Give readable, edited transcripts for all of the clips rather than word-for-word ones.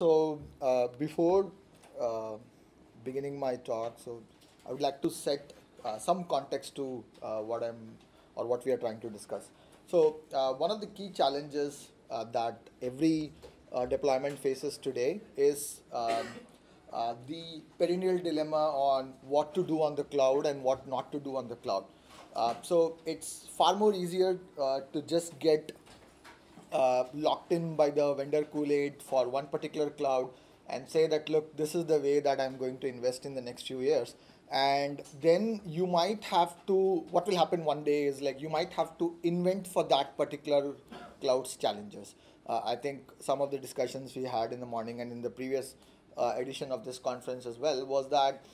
So before uh, beginning my talk, so I would like to set some context to what we are trying to discuss. So one of the key challenges that every deployment faces today is the perennial dilemma on what to do on the cloud and what not to do on the cloud. So it's far more easier to just get locked in by the vendor Kool-Aid for one particular cloud and say that, look, this is the way that I'm going to invest in the next few years. And then you might have to, what will happen one day is like you might have to invent for that particular cloud's challenges. I think some of the discussions we had in the morning and in the previous edition of this conference as well was that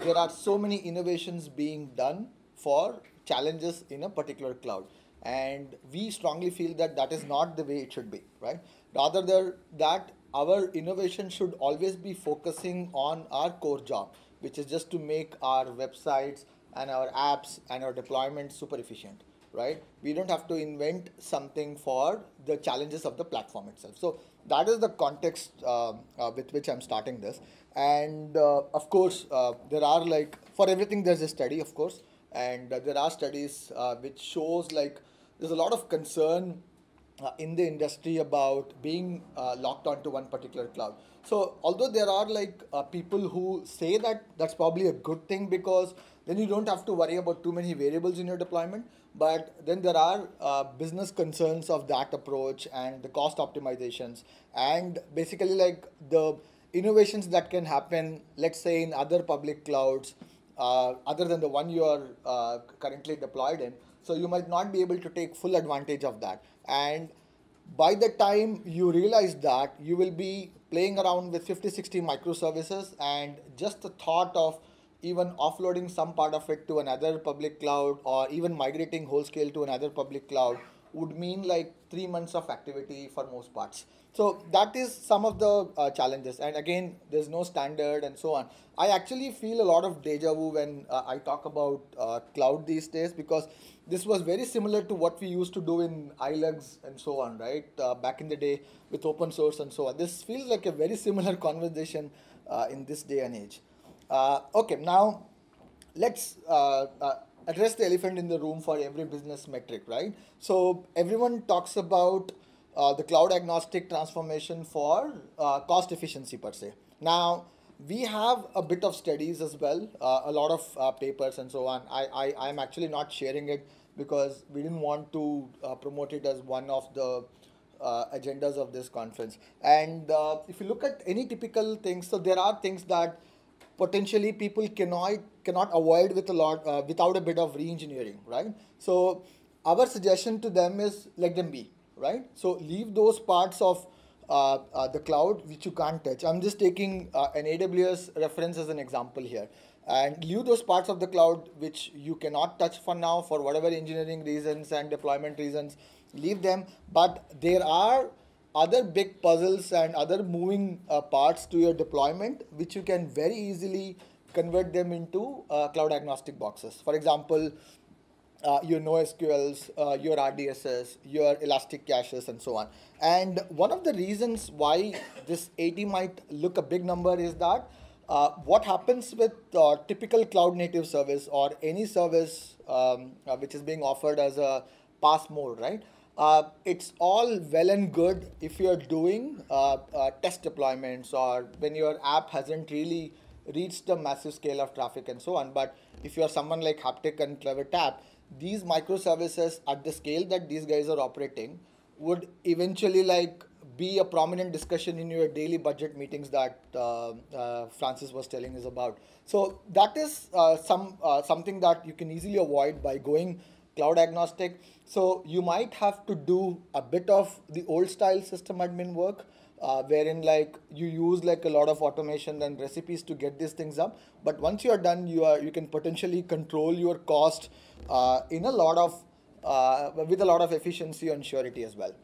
there are so many innovations being done for challenges in a particular cloud, and we strongly feel that that is not the way it should be, right? Rather than that, our innovation should always be focusing on our core job, which is just to make our websites and our apps and our deployment super efficient, right? We don't have to invent something for the challenges of the platform itself. So that is the context with which I'm starting this. And of course, there are, like, for everything there's a study, of course, and there are studies which shows like there's a lot of concern in the industry about being locked onto one particular cloud. So although there are like people who say that that's probably a good thing because then you don't have to worry about too many variables in your deployment, but then there are business concerns of that approach and the cost optimizations and basically like the innovations that can happen, let's say in other public clouds other than the one you are currently deployed in. So you might not be able to take full advantage of that. And by the time you realize that, you will be playing around with 50, 60 microservices, and just the thought of even offloading some part of it to another public cloud or even migrating whole scale to another public cloud would mean like 3 months of activity for most parts. So that is some of the challenges. And again, there's no standard and so on. I actually feel a lot of deja vu when I talk about cloud these days, because this was very similar to what we used to do in iLugs and so on, right? Back in the day with open source and so on. This feels like a very similar conversation in this day and age. Okay, now let's address the elephant in the room for every business metric, right? So everyone talks about the cloud agnostic transformation for cost efficiency per se. Now, we have a bit of studies as well, a lot of papers and so on. I'm actually not sharing it because we didn't want to promote it as one of the agendas of this conference. And if you look at any typical things, so there are things that potentially people cannot avoid with a lot without a bit of re-engineering, right? So our suggestion to them is let them be, right? So leave those parts of the cloud which you can't touch. I'm just taking an AWS reference as an example here, and leave those parts of the cloud which you cannot touch for now for whatever engineering reasons and deployment reasons. Leave them, but there are other big puzzles and other moving parts to your deployment which you can very easily convert them into cloud agnostic boxes. For example, your NoSQLs, your RDSs, your elastic caches, and so on. And one of the reasons why this 80 might look a big number is that what happens with typical cloud native service or any service which is being offered as a pass mode, right? It's all well and good if you're doing test deployments or when your app hasn't really reached a massive scale of traffic and so on. But if you're someone like Haptic and CleverTap, these microservices at the scale that these guys are operating would eventually like be a prominent discussion in your daily budget meetings that Francis was telling us about. So that is something that you can easily avoid by going cloud agnostic. So you might have to do a bit of the old style system admin work, wherein like you use like a lot of automation and recipes to get these things up. But once you are done, you can potentially control your cost in a lot of with a lot of efficiency and surety as well.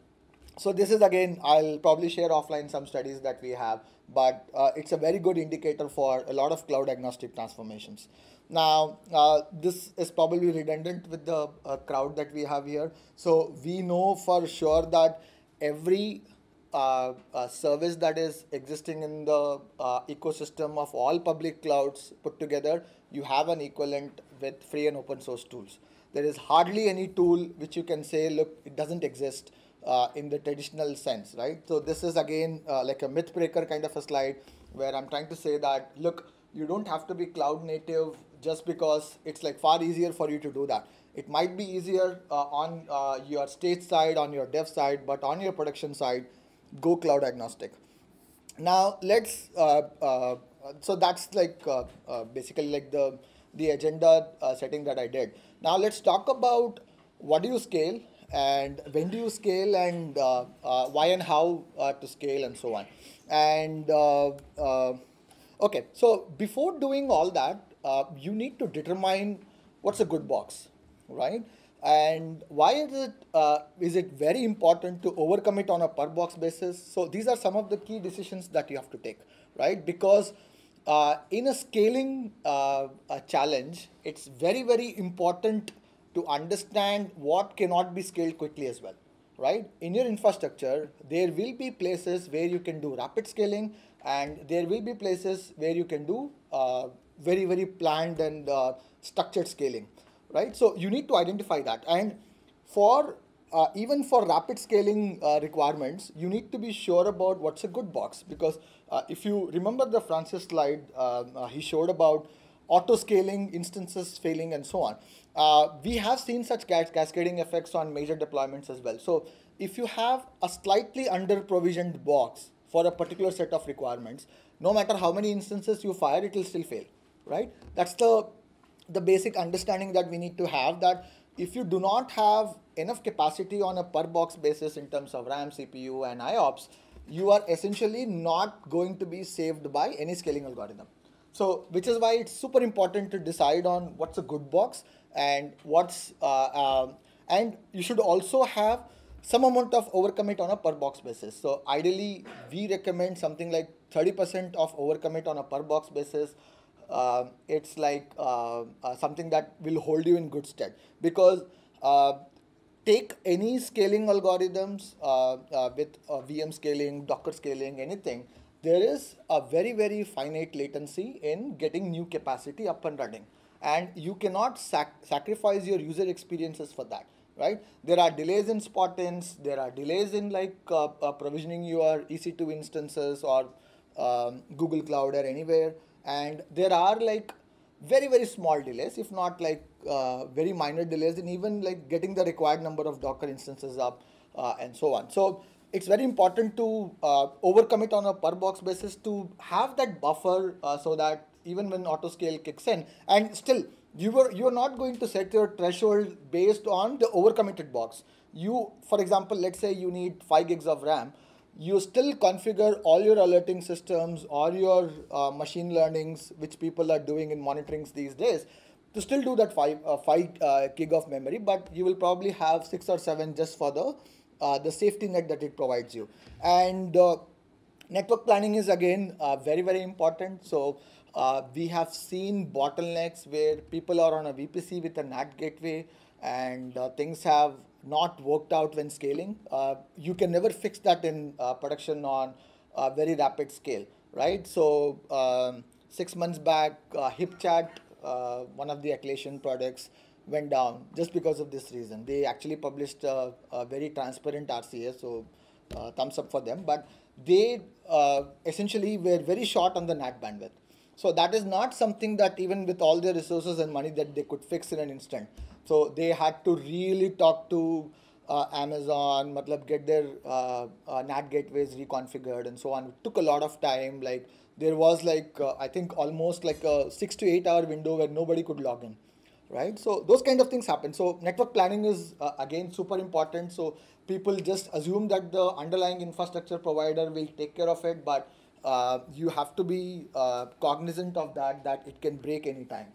So this is, again, I'll probably share offline some studies that we have, but it's a very good indicator for a lot of cloud agnostic transformations. Now, this is probably redundant with the crowd that we have here. So we know for sure that every service that is existing in the ecosystem of all public clouds put together, you have an equivalent with free and open source tools. There is hardly any tool which you can say, look, it doesn't exist in the traditional sense, right? So this is again like a myth breaker kind of a slide where I'm trying to say that, look, you don't have to be cloud native just because it's like far easier for you to do that. It might be easier on your stage side, on your dev side, but on your production side, go cloud agnostic. Now let's so that's like basically like the agenda setting that I did. Now let's talk about what do you scale and when do you scale and why and how to scale and so on. And okay, so before doing all that, you need to determine what's a good box, right? And why is it very important to overcommit on a per box basis? So these are some of the key decisions that you have to take, right? Because in a scaling challenge, it's very, very important to understand what cannot be scaled quickly as well, right? In your infrastructure, there will be places where you can do rapid scaling, and there will be places where you can do very, very planned and structured scaling, right? So you need to identify that. And for even for rapid scaling requirements, you need to be sure about what's a good box. Because if you remember the Francis slide, he showed about auto scaling, instances failing, and so on. We have seen such cascading effects on major deployments as well. So if you have a slightly under provisioned box for a particular set of requirements, no matter how many instances you fire, it will still fail, right? That's the basic understanding that we need to have, that if you do not have enough capacity on a per box basis in terms of RAM, CPU, and IOPS, you are essentially not going to be saved by any scaling algorithm. So, which is why it's super important to decide on what's a good box and and you should also have some amount of overcommit on a per box basis. So ideally, we recommend something like 30% of overcommit on a per box basis. It's like something that will hold you in good stead, because take any scaling algorithms with VM scaling, Docker scaling, anything, there is a very, very finite latency in getting new capacity up and running. And you cannot sacrifice your user experiences for that, right? There are delays in spot-ins, there are delays in like provisioning your EC2 instances or Google Cloud or anywhere. And there are like very, very small delays, if not like very minor delays in even like getting the required number of Docker instances up and so on. So it's very important to overcommit on a per box basis to have that buffer so that even when auto scale kicks in, and still you're not going to set your threshold based on the overcommitted box. You, for example, let's say you need 5 gigs of RAM, you still configure all your alerting systems or your machine learnings, which people are doing in monitorings these days, to still do that 5 gig of memory, but you will probably have 6 or 7 just for the safety net that it provides you. And network planning is again very, very important. So we have seen bottlenecks where people are on a VPC with a NAT gateway, and things have not worked out when scaling. You can never fix that in production on a very rapid scale, right? So 6 months back, HipChat, one of the Acclation products, went down just because of this reason. They actually published a very transparent RCA, so thumbs up for them. But they essentially were very short on the NAT bandwidth. So that is not something that even with all their resources and money that they could fix in an instant. So they had to really talk to Amazon, get their NAT gateways reconfigured and so on. It took a lot of time. Like there was like, I think almost like a 6 to 8 hour window where nobody could log in, right? So those kind of things happen. So network planning is again super important. So people just assume that the underlying infrastructure provider will take care of it, but you have to be cognizant of that it can break anytime.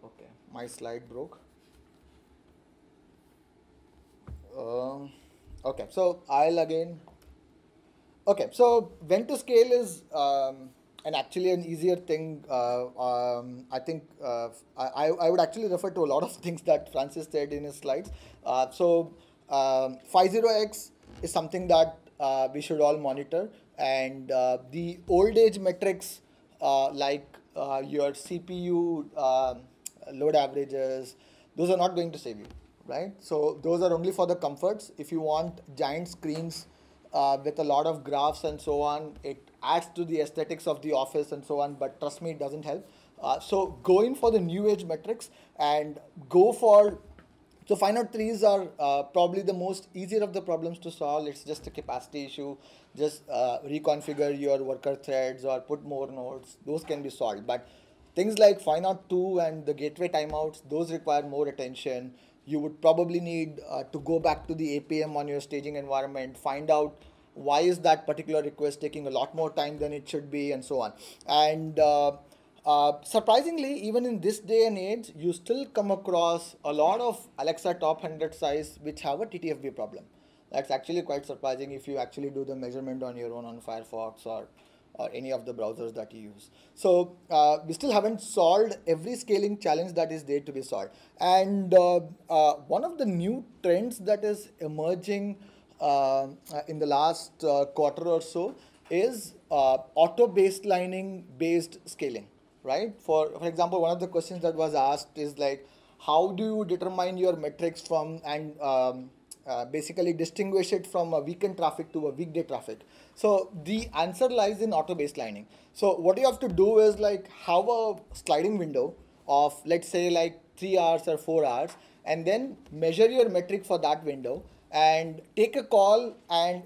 Okay, my slide broke. Okay, so I'll again. Okay, so when to scale is actually an easier thing. I think I would actually refer to a lot of things that Francis said in his slides. So 50x is something that we should all monitor. And the old age metrics like your CPU load averages, those are not going to save you, right? So those are only for the comforts. If you want giant screens with a lot of graphs and so on, it adds to the aesthetics of the office and so on, but trust me, it doesn't help. So go in for the new age metrics and go for, so 503s are probably the most easier of the problems to solve. It's just a capacity issue. Just reconfigure your worker threads or put more nodes. Those can be solved. But things like 502 and the gateway timeouts, those require more attention. You would probably need to go back to the APM on your staging environment, find out why is that particular request taking a lot more time than it should be, and so on. And surprisingly, even in this day and age, you still come across a lot of Alexa top 100 sites which have a TTFB problem. That's actually quite surprising if you actually do the measurement on your own on Firefox or any of the browsers that you use. So we still haven't solved every scaling challenge that is there to be solved. And one of the new trends that is emerging in the last quarter or so is auto baselining based scaling, right? For example, one of the questions that was asked is like, how do you determine your metrics from and basically distinguish it from a weekend traffic to a weekday traffic? So the answer lies in auto baselining. So what you have to do is like have a sliding window of, let's say, like 3 hours or 4 hours, and then measure your metric for that window and take a call and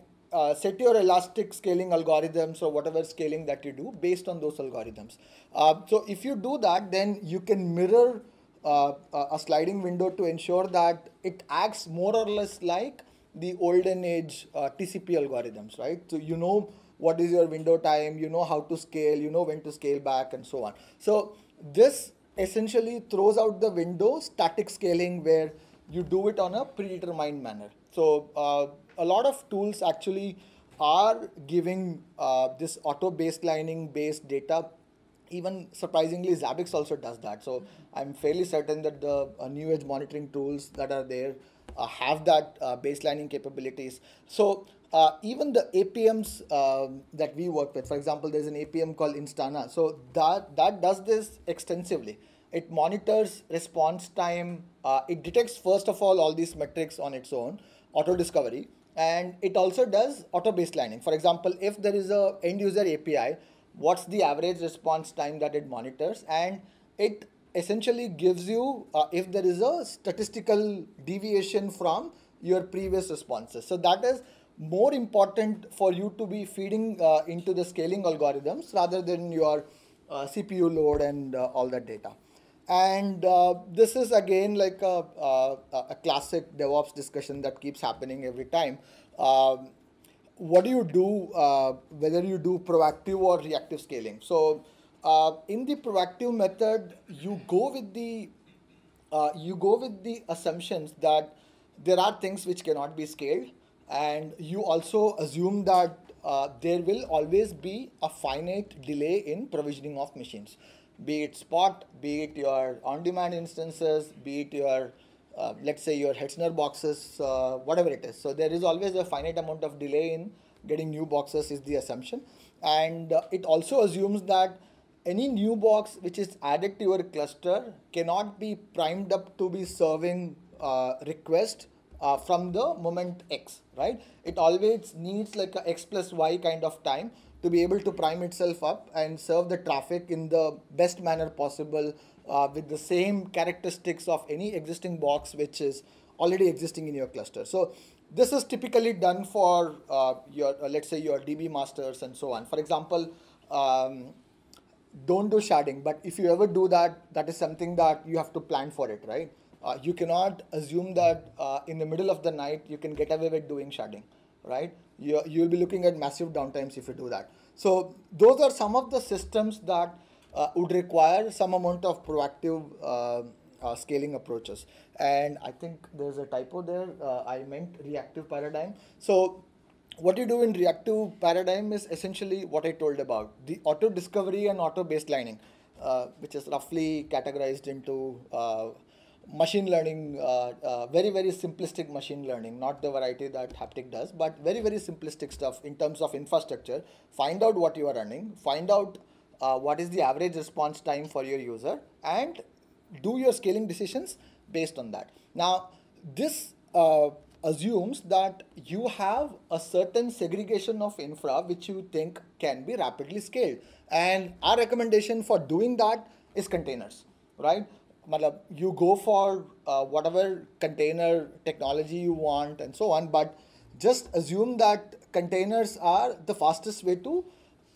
set your elastic scaling algorithms or whatever scaling that you do based on those algorithms. So if you do that, then you can mirror a sliding window to ensure that it acts more or less like the olden age TCP algorithms, right? So you know what is your window time, you know how to scale, you know when to scale back, and so on. So this essentially throws out the window static scaling where you do it on a predetermined manner. So a lot of tools actually are giving this auto baselining based data. Even surprisingly, Zabbix also does that. So I'm fairly certain that the new age monitoring tools that are there have that baselining capabilities. So even the APMs that we work with, for example, there's an APM called Instana. So that does this extensively. It monitors response time. It detects, first of all these metrics on its own, auto discovery, and it also does auto baselining. For example, if there is a end user API, what's the average response time that it monitors, and it essentially gives you if there is a statistical deviation from your previous responses. So that is more important for you to be feeding into the scaling algorithms rather than your CPU load and all that data. And this is again like a classic DevOps discussion that keeps happening every time. What do you do, whether you do proactive or reactive scaling? So in the proactive method, you go with the assumptions that there are things which cannot be scaled, and you also assume that there will always be a finite delay in provisioning of machines, be it Spot, be it your on-demand instances, be it your let's say your Hetzner boxes, whatever it is. So there is always a finite amount of delay in getting new boxes is the assumption. And it also assumes that any new box which is added to your cluster cannot be primed up to be serving request from the moment X, right? It always needs like a X plus Y kind of time to be able to prime itself up and serve the traffic in the best manner possible with the same characteristics of any existing box which is already existing in your cluster. So this is typically done for your, let's say your DB masters and so on. For example, don't do sharding, but if you ever do that, that is something that you have to plan for it, right? You cannot assume that in the middle of the night you can get away with doing sharding, right? You'll be looking at massive downtimes if you do that. So those are some of the systems that would require some amount of proactive scaling approaches. And I think there's a typo there. I meant reactive paradigm. So what you do in reactive paradigm is essentially what I told about, the auto discovery and auto baselining, which is roughly categorized into machine learning, very, very simplistic machine learning, not the variety that Haptic does, but very, very simplistic stuff in terms of infrastructure. Find out what you are running, find out what is the average response time for your user, and do your scaling decisions based on that. Now, this assumes that you have a certain segregation of infra which you think can be rapidly scaled. And our recommendation for doing that is containers, right? You go for whatever container technology you want and so on, but just assume that containers are the fastest way to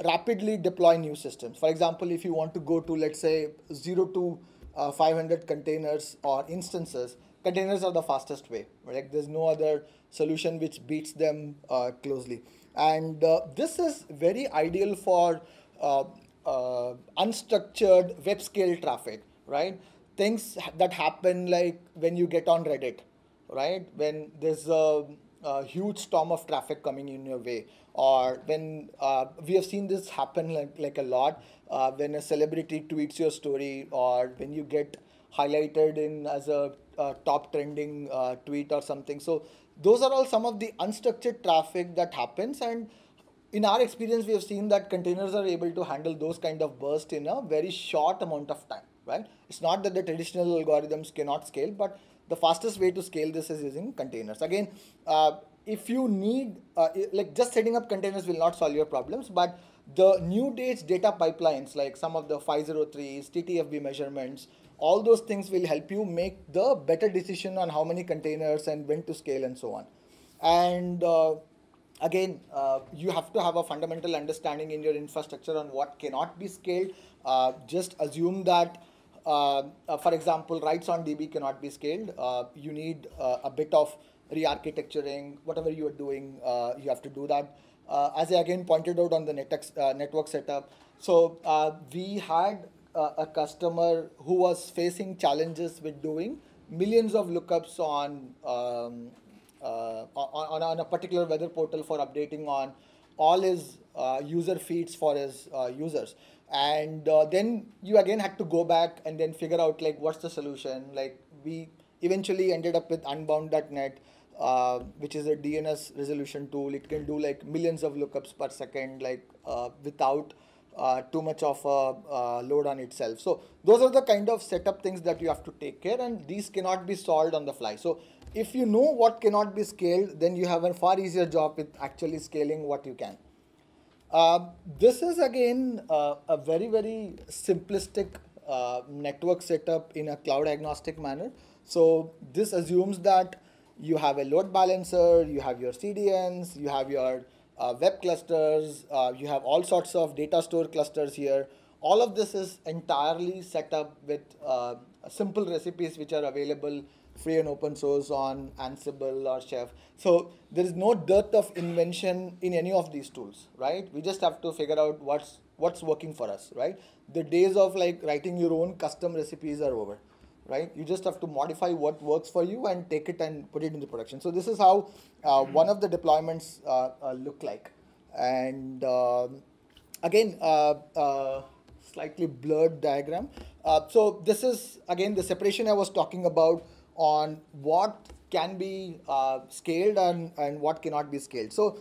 rapidly deploy new systems. For example, if you want to go to, let's say, 0 to 500 containers or instances, containers are the fastest way, right? There's no other solution which beats them closely. And this is very ideal for unstructured Webscale traffic, right? Things that happen like when you get on Reddit, right? When there's a huge storm of traffic coming in your way, or when we have seen this happen like a lot, when a celebrity tweets your story, or when you get highlighted in as a top trending tweet or something. So those are all some of the unstructured traffic that happens, and in our experience, we have seen that containers are able to handle those kind of bursts in a very short amount of time, right? It's not that the traditional algorithms cannot scale, but the fastest way to scale this is using containers. Again, if you need, like just setting up containers will not solve your problems, but the new age data pipelines, like some of the 503s, TTFB measurements, all those things will help you make the better decision on how many containers and when to scale and so on. And again, you have to have a fundamental understanding in your infrastructure on what cannot be scaled. Just assume that, for example, writes on DB cannot be scaled. You need a bit of re-architecturing. Whatever you are doing, you have to do that. As I again pointed out on the network setup, so we had a customer who was facing challenges with doing millions of lookups on a particular weather portal for updating on all his user feeds for his users. And then you again had to go back and then figure out like what's the solution. Like we eventually ended up with unbound.net, which is a DNS resolution tool. It can do like millions of lookups per second, like without too much of a load on itself. So those are the kind of setup things that you have to take care, and these cannot be solved on the fly. So if you know what cannot be scaled, then you have a far easier job with actually scaling what you can. This is again a very, very simplistic network setup in a cloud agnostic manner. So this assumes that you have a load balancer, you have your CDNs, you have your web clusters, you have all sorts of data store clusters here. All of this is entirely set up with simple recipes which are available free and open source on Ansible or Chef. So there is no dearth of invention in any of these tools, right? We just have to figure out what's working for us, right? The days of like writing your own custom recipes are over, right? You just have to modify what works for you and take it and put it into production. So this is how one of the deployments look like. And again, slightly blurred diagram. So this is again the separation I was talking about on what can be scaled and what cannot be scaled. So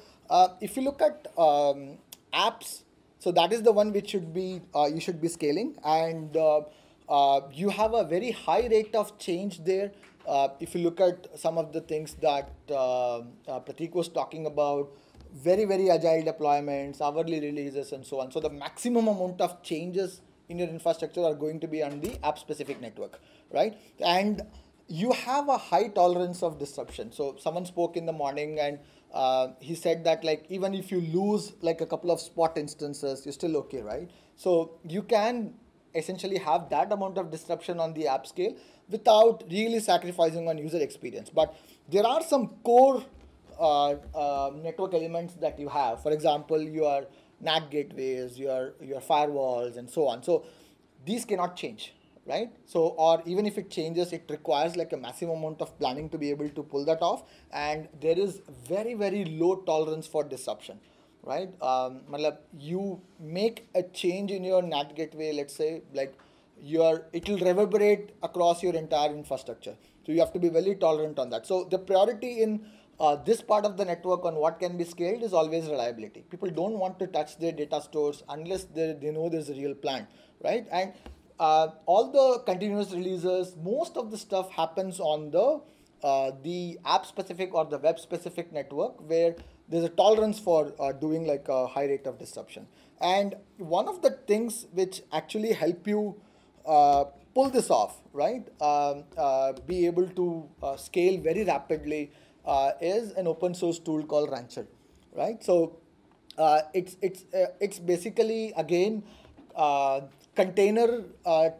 if you look at apps, so that is the one which should be you should be scaling, and you have a very high rate of change there. If you look at some of the things that Prateek was talking about, very, very agile deployments, hourly releases, and so on. So the maximum amount of changes in your infrastructure are going to be on the app-specific network, right? And you have a high tolerance of disruption. So someone spoke in the morning and he said that like even if you lose like a couple of spot instances, you're still okay, right? So you can essentially have that amount of disruption on the app scale without really sacrificing on user experience. But there are some core network elements that you have. For example, your NAT gateways, your firewalls, and so on. So these cannot change, right? So, or even if it changes, it requires like a massive amount of planning to be able to pull that off. And there is very, very low tolerance for disruption, right? You make a change in your NAT gateway, let's say, like it will reverberate across your entire infrastructure. So you have to be very tolerant on that. So the priority in this part of the network on what can be scaled is always reliability. People don't want to touch their data stores unless they know there's a real plan, right? And all the continuous releases, most of the stuff happens on the app specific or the web specific network, where there's a tolerance for doing like a high rate of disruption. And one of the things which actually help you pull this off, right? Be able to scale very rapidly is an open source tool called Rancher, right? So it's basically again container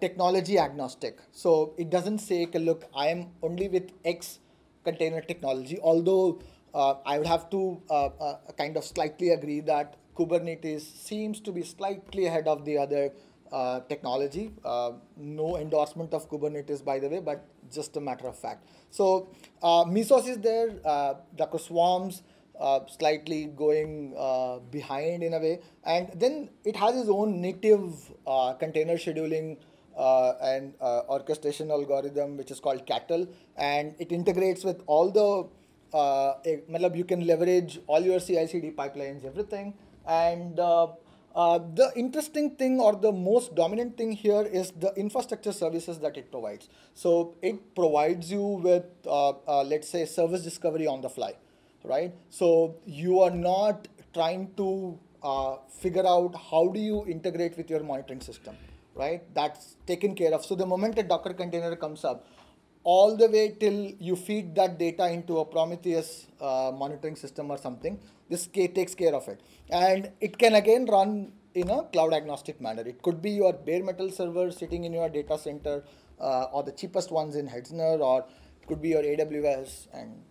technology agnostic. So it doesn't say, okay, look, I am only with X container technology, although I would have to kind of slightly agree that Kubernetes seems to be slightly ahead of the other technology. No endorsement of Kubernetes, by the way, but just a matter of fact. So Mesos is there, Docker Swarms, slightly going behind in a way. And then it has its own native container scheduling and orchestration algorithm, which is called Cattle. And it integrates with all the, you can leverage all your CI/CD pipelines, everything. And the interesting thing or the most dominant thing here is the infrastructure services that it provides. So it provides you with, let's say, service discovery on the fly, right? So you are not trying to figure out how do you integrate with your monitoring system, right? That's taken care of. So the moment a Docker container comes up, all the way till you feed that data into a Prometheus monitoring system or something, this takes care of it. And it can again run in a cloud agnostic manner. It could be your bare metal server sitting in your data center or the cheapest ones in Hetzner, or it could be your AWS, and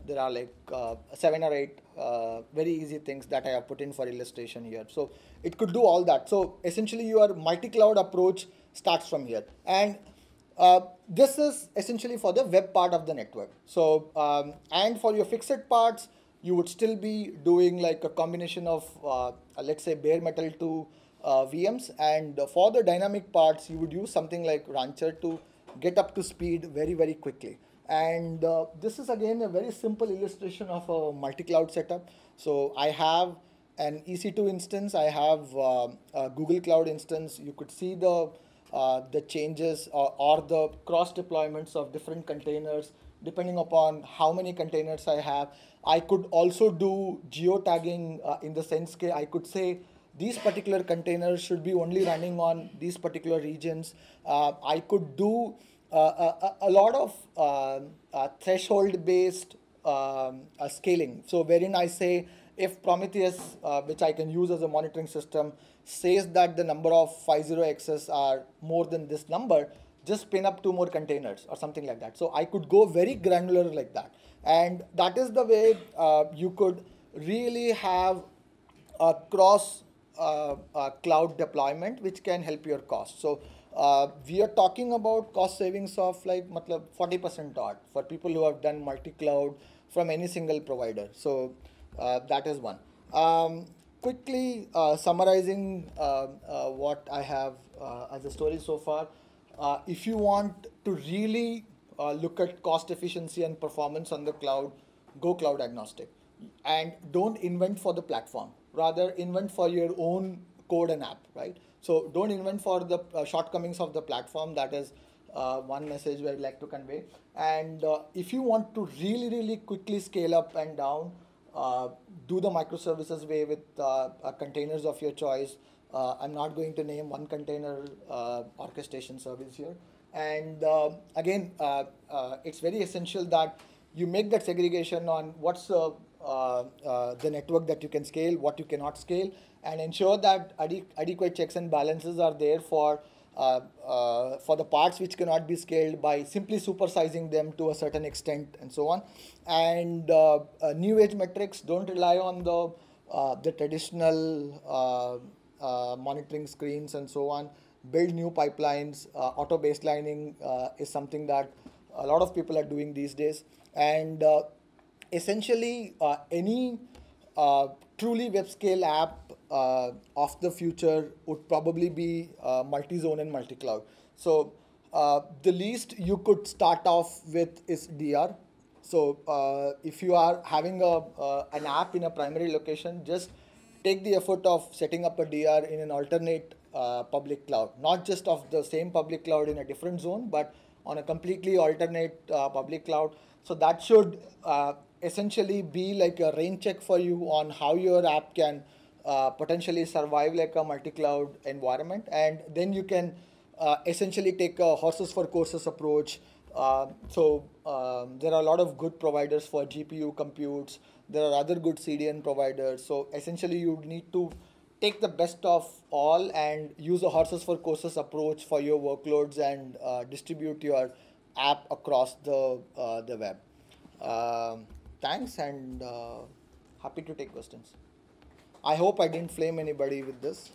there are like 7 or 8 very easy things that I have put in for illustration here. So it could do all that. So essentially your multi-cloud approach starts from here. And this is essentially for the web part of the network. So, and for your fixed parts, you would still be doing like a combination of, let's say, bare metal to VMs. And for the dynamic parts, you would use something like Rancher to get up to speed very, very quickly. And this is again a very simple illustration of a multi-cloud setup. So I have an EC2 instance, I have a Google Cloud instance. You could see the changes or the cross deployments of different containers depending upon how many containers I have. I could also do geotagging in the sense that I could say these particular containers should be only running on these particular regions. I could do a lot of threshold based scaling. So wherein I say if Prometheus, which I can use as a monitoring system, says that the number of 50x's are more than this number, just spin up 2 more containers or something like that. So I could go very granular like that. And that is the way you could really have a cross cloud deployment, which can help your cost. So we are talking about cost savings of like 40% odd for people who have done multi-cloud from any single provider. So that is one. Quickly summarizing what I have as a story so far, if you want to really look at cost efficiency and performance on the cloud, go cloud agnostic. And don't invent for the platform. Rather, invent for your own code and app, right? So don't invent for the shortcomings of the platform. That is one message I'd like to convey. And if you want to really, really quickly scale up and down, do the microservices way with containers of your choice. I'm not going to name one container orchestration service here. And again, it's very essential that you make that segregation on what's the network that you can scale, what you cannot scale, and ensure that adequate checks and balances are there for the parts which cannot be scaled by simply supersizing them to a certain extent and so on. And new age metrics, don't rely on the traditional monitoring screens and so on. Build new pipelines. Auto baselining is something that a lot of people are doing these days. And essentially any truly web-scale app of the future would probably be multi-zone and multi-cloud. So the least you could start off with is DR. So if you are having an app in a primary location, just take the effort of setting up a DR in an alternate public cloud, not just of the same public cloud in a different zone, but on a completely alternate public cloud. So that should essentially be like a rain check for you on how your app can potentially survive like a multi-cloud environment, and then you can essentially take a horses for courses approach. There are a lot of good providers for GPU computes. There are other good CDN providers. So essentially, you need to take the best of all and use a horses for courses approach for your workloads and distribute your app across the web. Thanks, and happy to take questions. I hope I didn't flame anybody with this.